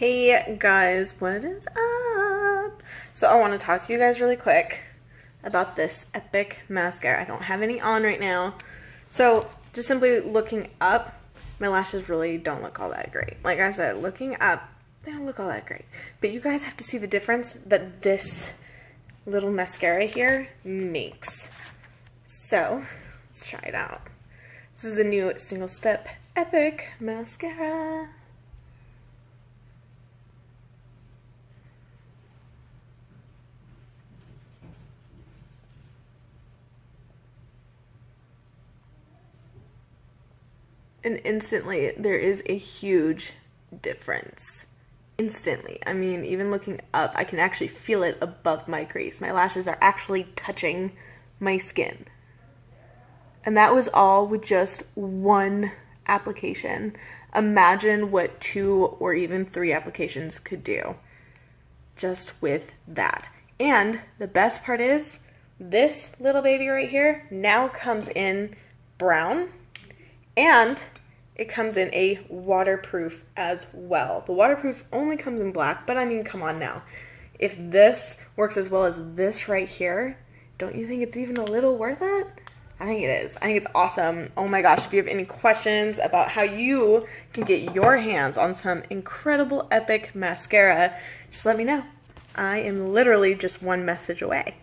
Hey guys, what is up? So I want to talk to you guys really quick about this epic mascara. I don't have any on right now. So just simply looking up, my lashes really don't look all that great. Like I said, looking up, they don't look all that great. But you guys have to see the difference that this little mascara here makes. So let's try it out. This is the new Single Step Epic Mascara. And instantly, there is a huge difference. Instantly. I mean, even looking up, I can actually feel it above my crease. My lashes are actually touching my skin. And that was all with just one application. Imagine what 2 or even 3 applications could do just with that. And the best part is, this little baby right here now comes in brown. And it comes in a waterproof as well. The waterproof only comes in black, but I mean, come on now. If this works as well as this right here, don't you think it's even a little worth it? I think it is. I think it's awesome. Oh my gosh, if you have any questions about how you can get your hands on some incredible epic mascara, just let me know. I am literally just one message away.